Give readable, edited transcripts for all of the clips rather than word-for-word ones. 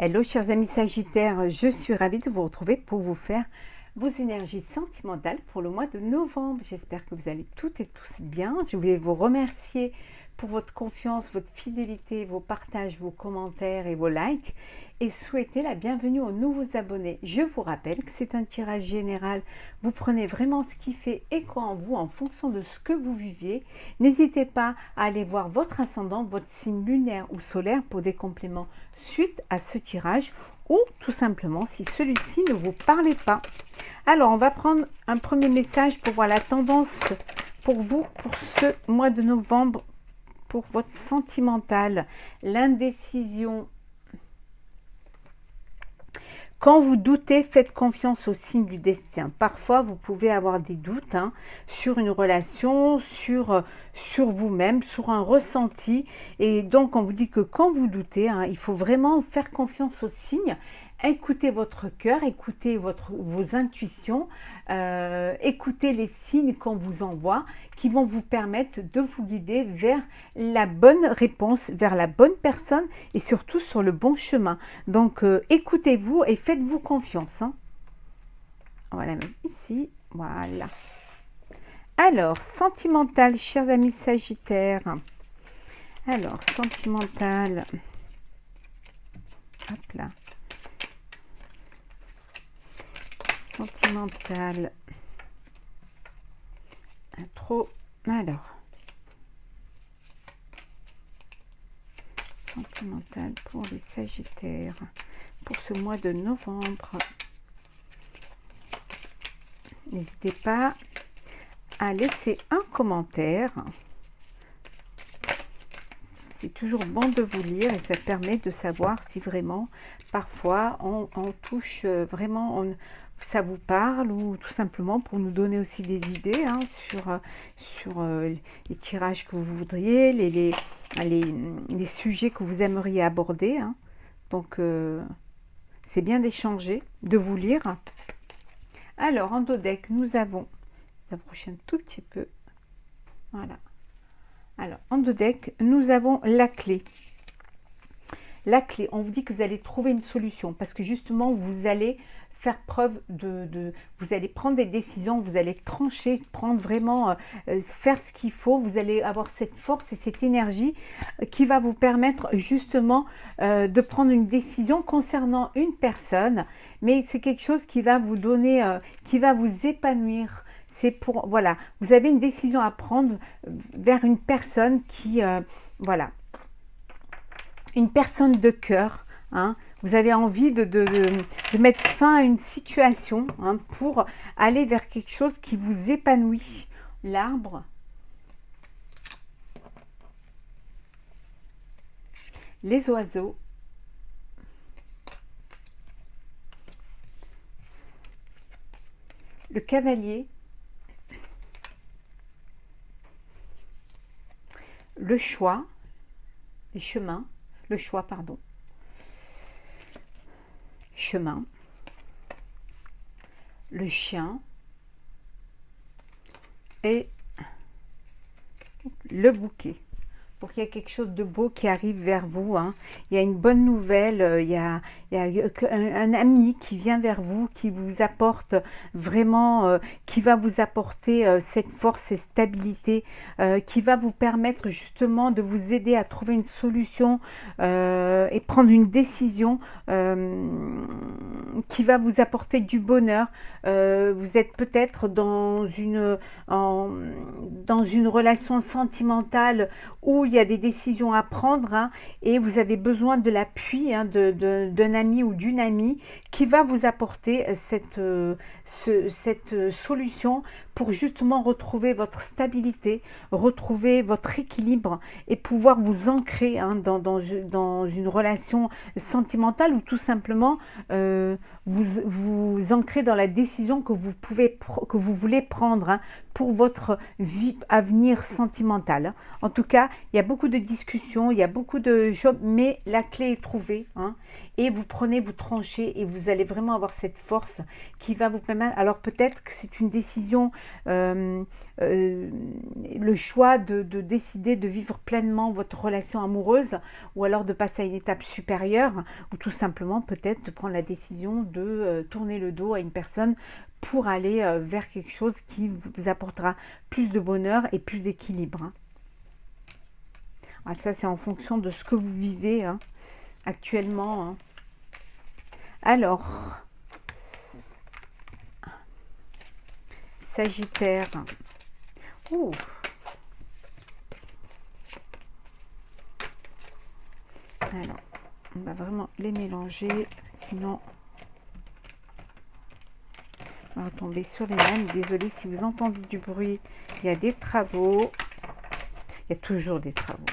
Hello chers amis Sagittaires, je suis ravie de vous retrouver pour vous faire vos énergies sentimentales pour le mois de novembre. J'espère que vous allez toutes et tous bien. Je voulais vous remercier pour votre confiance, votre fidélité, vos partages, vos commentaires et vos likes et souhaiter la bienvenue aux nouveaux abonnés. Je vous rappelle que c'est un tirage général. Vous prenez vraiment ce qui fait écho en vous en fonction de ce que vous viviez. N'hésitez pas à aller voir votre ascendant, votre signe lunaire ou solaire pour des compléments suite à ce tirage ou tout simplement si celui-ci ne vous parlait pas. Alors on va prendre un premier message pour voir la tendance pour vous pour ce mois de novembre, pour votre sentimental, l'indécision. Quand vous doutez, faites confiance au signe du destin. Parfois, vous pouvez avoir des doutes sur une relation, sur vous-même, sur un ressenti. Et donc, on vous dit que quand vous doutez, il faut vraiment faire confiance aux signes. Écoutez votre cœur, écoutez vos intuitions, écoutez les signes qu'on vous envoie qui vont vous permettre de vous guider vers la bonne réponse, vers la bonne personne et surtout sur le bon chemin. Donc, écoutez-vous et faites-vous confiance. On va la mettre ici. Voilà. Alors, sentimental, chers amis Sagittaires. Alors, sentimental. Hop là. Sentimental. Intro. Alors. Sentimental pour les Sagittaires. Pour ce mois de novembre. N'hésitez pas à laisser un commentaire. C'est toujours bon de vous lire et ça permet de savoir si vraiment, parfois, on touche vraiment, ça vous parle ou tout simplement pour nous donner aussi des idées sur les tirages que vous voudriez, les sujets que vous aimeriez aborder. Donc, c'est bien d'échanger, de vous lire. Alors, en dos deck, nous avons, j'approche un tout petit peu, voilà. Alors, en deux decks, nous avons la clé. La clé, on vous dit que vous allez trouver une solution parce que justement, vous allez faire preuve vous allez prendre des décisions, vous allez trancher, prendre vraiment, faire ce qu'il faut. Vous allez avoir cette force et cette énergie qui va vous permettre justement de prendre une décision concernant une personne. Mais c'est quelque chose qui va vous donner, qui va vous épanouir. C'est pour, voilà, vous avez une décision à prendre vers une personne qui, voilà, une personne de cœur. Vous avez envie de mettre fin à une situation pour aller vers quelque chose qui vous épanouit. L'arbre, les oiseaux, le cavalier, le choix, les chemins, le choix, pardon, chemin, le chien et le bouquet. Pour qu'il y ait quelque chose de beau qui arrive vers vous. Il y a une bonne nouvelle, il y a un ami qui vient vers vous, qui vous apporte vraiment, qui va vous apporter cette force et stabilité, qui va vous permettre justement de vous aider à trouver une solution et prendre une décision qui va vous apporter du bonheur. Vous êtes peut-être dans une relation sentimentale où il y a des décisions à prendre et vous avez besoin de l'appui d'un ami ou d'une amie qui va vous apporter cette solution pour justement retrouver votre stabilité, retrouver votre équilibre et pouvoir vous ancrer dans une relation sentimentale ou tout simplement vous ancrer dans la décision que vous voulez prendre pour votre vie à venir sentimentale. En tout cas, il y a beaucoup de discussions, il y a beaucoup de choses, mais la clé est trouvée. Et vous tranchez et vous allez vraiment avoir cette force qui va vous permettre. Alors peut-être que c'est une décision le choix de décider de vivre pleinement votre relation amoureuse, ou alors de passer à une étape supérieure, ou tout simplement peut-être de prendre la décision de tourner le dos à une personne pour aller vers quelque chose qui vous apportera plus de bonheur et plus d'équilibre, hein. Alors ça, c'est en fonction de ce que vous vivez, hein, actuellement, hein. Alors, Sagittaire. Ouh. Alors, on va vraiment les mélanger, sinon on va tomber sur les mêmes. Désolée si vous entendez du bruit, il y a des travaux. Il y a toujours des travaux.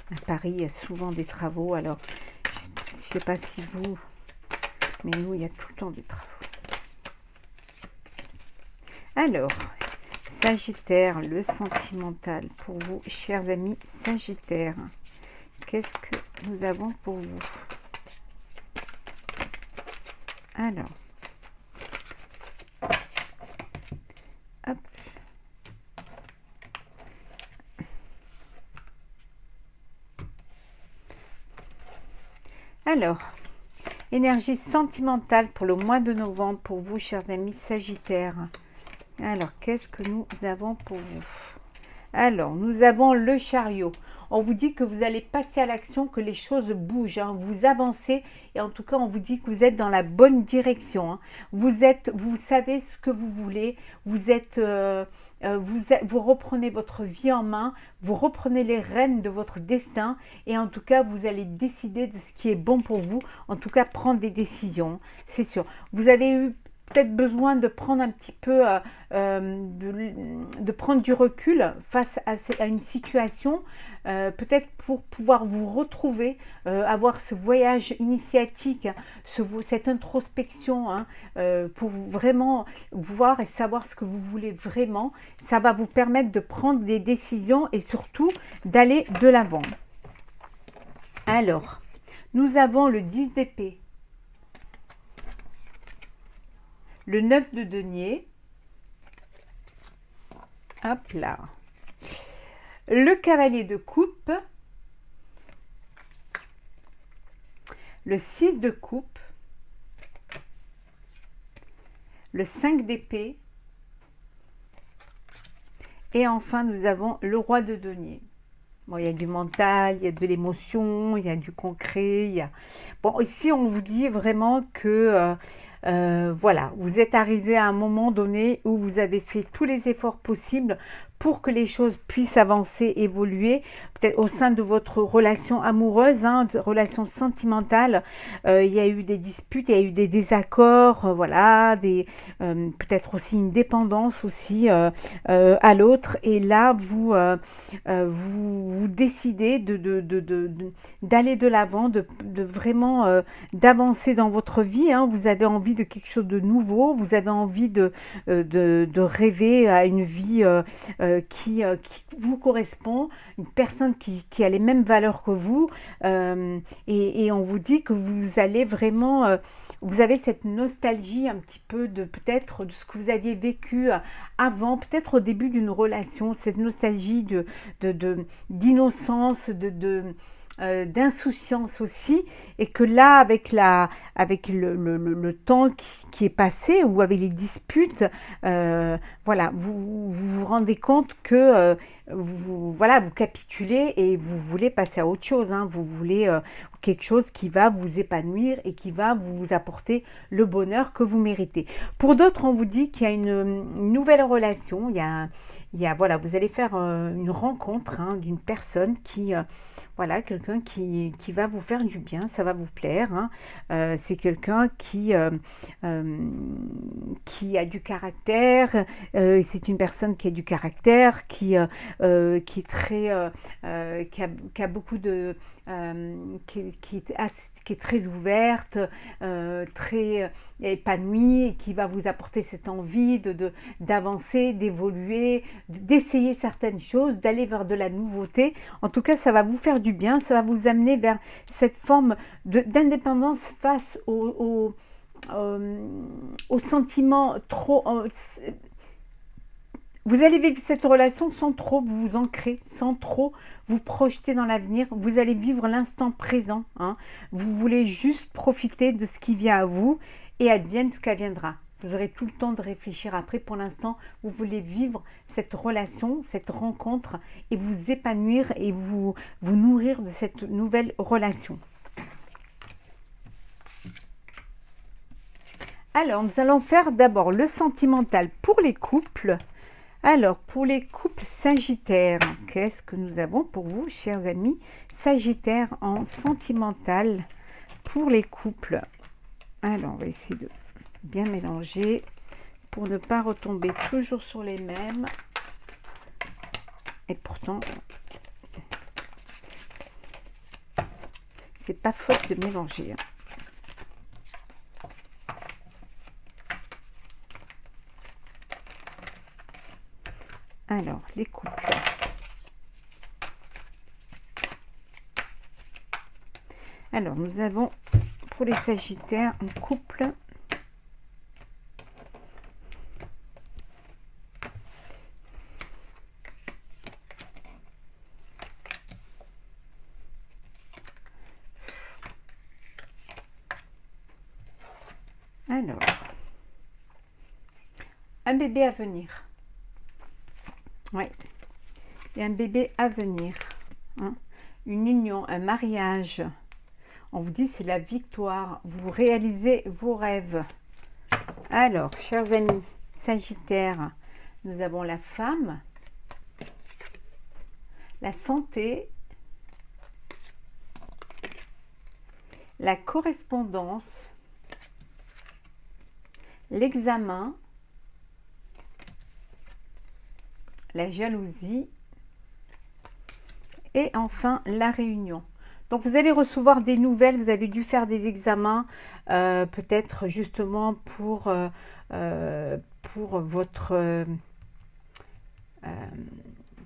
À Paris, il y a souvent des travaux. Alors, je ne sais pas si vous, mais nous, il y a tout le temps des travaux. Alors, Sagittaire, le sentimental pour vous, chers amis Sagittaires. Qu'est-ce que nous avons pour vous? Alors, hop. Alors, énergie sentimentale pour le mois de novembre pour vous, chers amis Sagittaires. Alors, qu'est-ce que nous avons pour vous? Alors, nous avons le chariot. On vous dit que vous allez passer à l'action, que les choses bougent, hein. Vous avancez et en tout cas, on vous dit que vous êtes dans la bonne direction, hein. Vous savez ce que vous voulez. Vous reprenez votre vie en main. Vous reprenez les rênes de votre destin et en tout cas, vous allez décider de ce qui est bon pour vous. En tout cas, prendre des décisions, c'est sûr. Vous avez eu peut-être besoin de prendre un petit peu, de prendre du recul face à une situation, peut-être pour pouvoir vous retrouver, avoir ce voyage initiatique, cette introspection, hein, pour vraiment voir et savoir ce que vous voulez vraiment. Ça va vous permettre de prendre des décisions et surtout d'aller de l'avant. Alors, nous avons le 10 d'épée. Le 9 de denier, hop là, le cavalier de coupe, le 6 de coupe, le 5 d'épée, et enfin nous avons le roi de denier. Bon, il y a du mental, il y a de l'émotion, il y a du concret, il y a... Bon, ici on vous dit vraiment que... voilà, vous êtes arrivé à un moment donné où vous avez fait tous les efforts possibles pour que les choses puissent avancer, évoluer, peut-être au sein de votre relation amoureuse, hein, relation sentimentale. Il y a eu des disputes, il y a eu des désaccords, voilà, peut-être aussi une dépendance aussi à l'autre. Et là, vous décidez d'aller de l'avant, de vraiment d'avancer dans votre vie, hein. Vous avez envie de quelque chose de nouveau, vous avez envie de rêver à une vie qui vous correspond, une personne qui a les mêmes valeurs que vous, et on vous dit que vous allez vraiment, vous avez cette nostalgie un petit peu de peut-être de ce que vous aviez vécu avant, peut-être au début d'une relation, cette nostalgie d'innocence, d'insouciance aussi, et que là avec le temps qui est passé, ou avec les disputes, voilà, vous rendez compte que voilà, vous capitulez et vous voulez passer à autre chose, hein. Vous voulez quelque chose qui va vous épanouir et qui va vous apporter le bonheur que vous méritez. Pour d'autres, on vous dit qu'il y a une nouvelle relation, voilà, vous allez faire une rencontre, hein, d'une personne qui, voilà, quelqu'un qui va vous faire du bien, ça va vous plaire, hein. C'est quelqu'un qui a du caractère, c'est une personne qui a du caractère, qui est très, qui a beaucoup de, qui est très ouverte, très épanouie, et qui va vous apporter cette envie d'avancer, d'évoluer, d'essayer certaines choses, d'aller vers de la nouveauté. En tout cas, ça va vous faire du bien, ça va vous amener vers cette forme d'indépendance face aux sentiments trop... vous allez vivre cette relation sans trop vous ancrer, sans trop vous projeter dans l'avenir. Vous allez vivre l'instant présent. Hein. Vous voulez juste profiter de ce qui vient à vous et advienne ce qu'adviendra. Vous aurez tout le temps de réfléchir après. Pour l'instant, vous voulez vivre cette relation, cette rencontre et vous épanouir et vous nourrir de cette nouvelle relation. Alors, nous allons faire d'abord le sentimental pour les couples. Alors, pour les couples sagittaires, qu'est-ce que nous avons pour vous, chers amis sagittaires, en sentimental pour les couples? Alors, on va essayer de bien mélanger pour ne pas retomber toujours sur les mêmes. Et pourtant, c'est pas faute de mélanger. Alors, les couples. Alors, nous avons pour les sagittaires un couple. Alors, un bébé à venir. Oui, il y a un bébé à venir. Hein. Une union, un mariage. On vous dit c'est la victoire. Vous réalisez vos rêves. Alors, chers amis sagittaires, nous avons la femme, la santé, la correspondance, l'examen, la jalousie et enfin la réunion. Donc vous allez recevoir des nouvelles, vous avez dû faire des examens, peut-être justement pour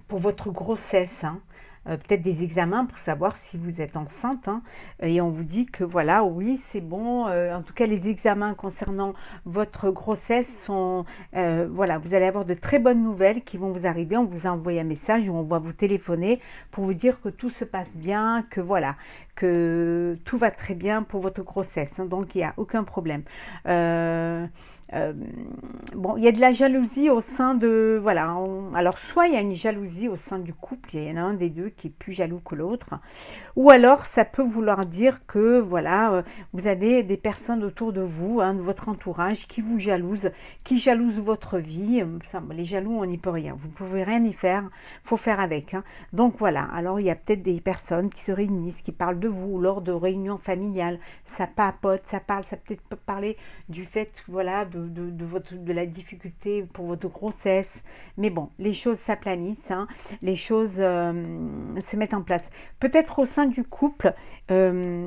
votre grossesse. Hein. Peut-être des examens pour savoir si vous êtes enceinte. Hein. Et on vous dit que voilà, oui, c'est bon. En tout cas, les examens concernant votre grossesse sont... voilà, vous allez avoir de très bonnes nouvelles qui vont vous arriver. On vous a envoyé un message ou on va vous téléphoner pour vous dire que tout se passe bien, que voilà, que tout va très bien pour votre grossesse. Hein. Donc, il n'y a aucun problème. Bon, il y a de la jalousie au sein de... Voilà, alors soit il y a une jalousie au sein du couple, il y en a un des deux qui est plus jaloux que l'autre, ou alors ça peut vouloir dire que, voilà, vous avez des personnes autour de vous, hein, de votre entourage, qui vous jalousent, qui jalousent votre vie. Ça, les jaloux, on n'y peut rien, vous ne pouvez rien y faire, il faut faire avec. Hein. Donc voilà, alors il y a peut-être des personnes qui se réunissent, qui parlent de vous lors de réunions familiales, ça papote, ça parle, ça peut-être parler du fait, voilà, de la difficulté pour votre grossesse. Mais bon, les choses s'aplanissent, hein, les choses se mettent en place. Peut-être au sein du couple, il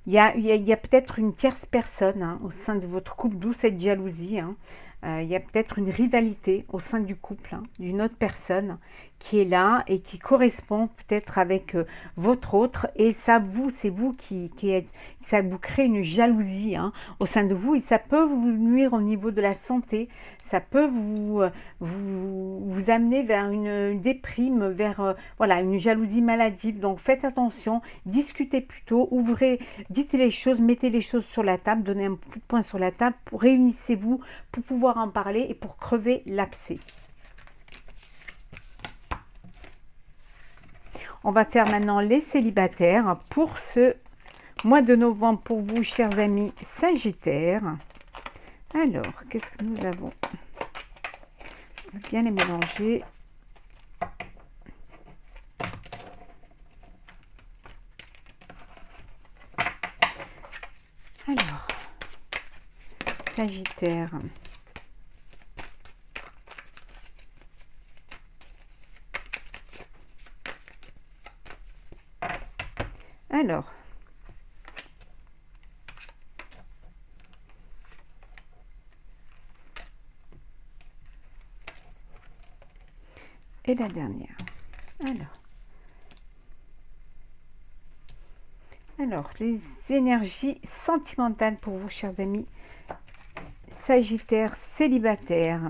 y a peut-être une tierce personne hein, au sein de votre couple, d'où cette jalousie. Hein. Il y a peut-être une rivalité au sein du couple, hein, d'une autre personne qui est là et qui correspond peut-être avec votre autre. Et ça, c'est vous qui êtes, ça vous crée une jalousie hein, au sein de vous et ça peut vous nuire au niveau de la santé. Ça peut vous amener vers une déprime, vers voilà, une jalousie maladive. Donc faites attention, discutez plutôt, dites les choses, mettez les choses sur la table, donnez un coup de poing sur la table, réunissez-vous pour pouvoir en parler et pour crever l'abcès. On va faire maintenant les célibataires pour ce mois de novembre pour vous, chers amis sagittaires. Alors, qu'est-ce que nous avons? On va bien les mélanger. Alors, Sagittaire. Alors, et la dernière. Alors, Alors, les énergies sentimentales pour vous, chers amis Sagittaire célibataire.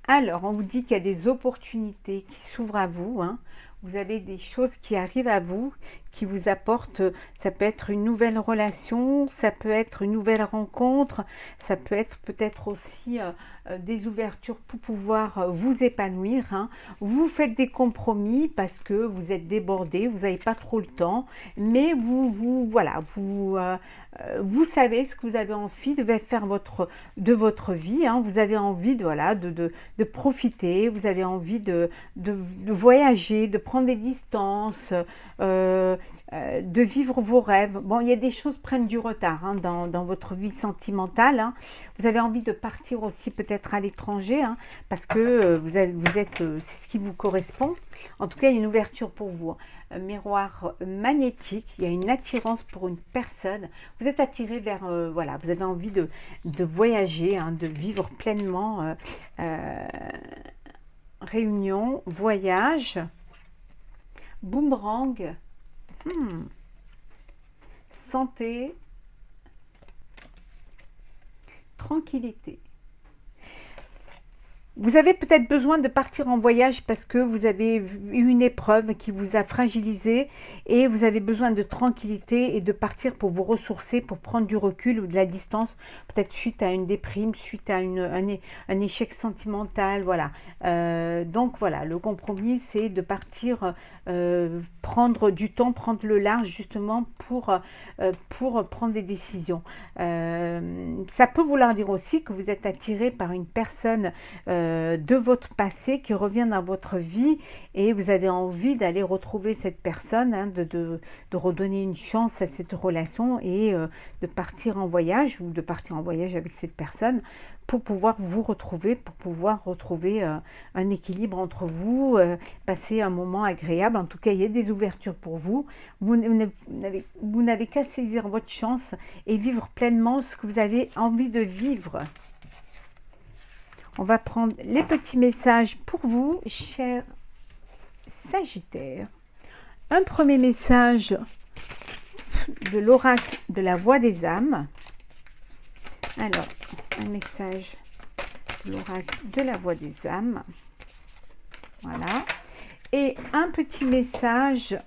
Alors, on vous dit qu'il y a des opportunités qui s'ouvrent à vous, hein. Vous avez des choses qui arrivent à vous, qui vous apportent, ça peut être une nouvelle relation, ça peut être une nouvelle rencontre, ça peut être peut-être aussi des ouvertures pour pouvoir vous épanouir, hein. Vous faites des compromis parce que vous êtes débordé, vous n'avez pas trop le temps, mais voilà, vous savez ce que vous avez envie de faire de votre vie, hein. Vous avez envie voilà, de profiter, vous avez envie de voyager, de prendre des distances, de vivre vos rêves. Bon, il y a des choses qui prennent du retard, hein, dans votre vie sentimentale, hein. Vous avez envie de partir aussi peut-être à l'étranger, hein, parce que c'est ce qui vous correspond. En tout cas, il y a une ouverture pour vous. Un miroir magnétique, il y a une attirance pour une personne. Vous êtes attiré vers, voilà, vous avez envie de voyager, hein, de vivre pleinement. Réunion, voyage, boomerang, santé, tranquillité. Vous avez peut-être besoin de partir en voyage parce que vous avez eu une épreuve qui vous a fragilisé et vous avez besoin de tranquillité et de partir pour vous ressourcer, pour prendre du recul ou de la distance, peut-être suite à une déprime, suite à un échec sentimental, voilà. Donc voilà, le compromis, c'est de partir, prendre du temps, prendre le large justement pour prendre des décisions. Ça peut vouloir dire aussi que vous êtes attiré par une personne de votre passé qui revient dans votre vie et vous avez envie d'aller retrouver cette personne, hein, de redonner une chance à cette relation et de partir en voyage ou de partir en voyage avec cette personne pour pouvoir vous retrouver, pour pouvoir retrouver un équilibre entre vous, passer un moment agréable. En tout cas, il y a des ouvertures pour vous. Vous n'avez qu'à saisir votre chance et vivre pleinement ce que vous avez envie de vivre. On va prendre les petits messages pour vous, chers Sagittaires. Un premier message de l'oracle de la voix des âmes. Alors, un message de l'oracle de la voix des âmes. Voilà. Et un petit message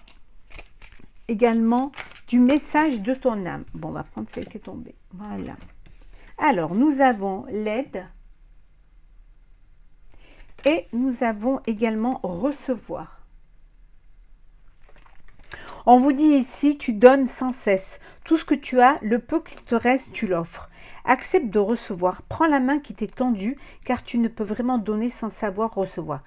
également du message de ton âme. Bon, on va prendre celle qui est tombée. Voilà. Alors, nous avons l'aide. Et nous avons également recevoir. On vous dit ici, tu donnes sans cesse. Tout ce que tu as, le peu qu'il te reste, tu l'offres. Accepte de recevoir. Prends la main qui t'est tendue, car tu ne peux vraiment donner sans savoir recevoir.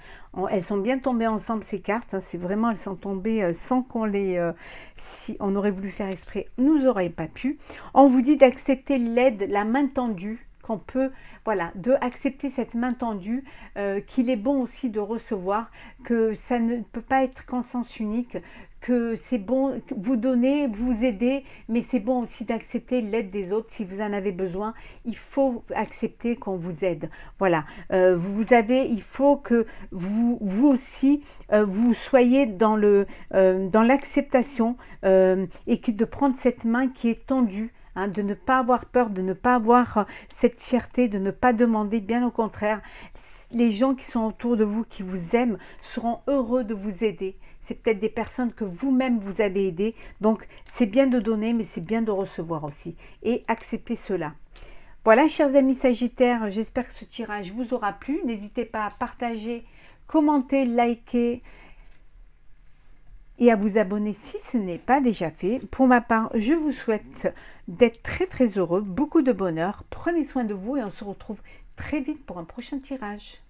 Elles sont bien tombées ensemble, ces cartes. Hein, c'est vraiment, elles sont tombées sans qu'on les... si on aurait voulu faire exprès, nous n'aurions pas pu. On vous dit d'accepter l'aide, la main tendue, qu'on peut, voilà, de accepter cette main tendue, qu'il est bon aussi de recevoir, que ça ne peut pas être qu'en sens unique, que c'est bon vous donner, vous aider, mais c'est bon aussi d'accepter l'aide des autres si vous en avez besoin. Il faut accepter qu'on vous aide. Voilà, il faut que vous aussi, vous soyez dans l'acceptation et de prendre cette main qui est tendue. Hein, de ne pas avoir peur, de ne pas avoir cette fierté, de ne pas demander, bien au contraire. Les gens qui sont autour de vous, qui vous aiment, seront heureux de vous aider. C'est peut-être des personnes que vous-même vous avez aidées. Donc, c'est bien de donner, mais c'est bien de recevoir aussi. Et accepter cela. Voilà, chers amis Sagittaires, j'espère que ce tirage vous aura plu. N'hésitez pas à partager, commenter, liker et à vous abonner si ce n'est pas déjà fait. Pour ma part, je vous souhaite d'être très très heureux, beaucoup de bonheur. Prenez soin de vous et on se retrouve très vite pour un prochain tirage.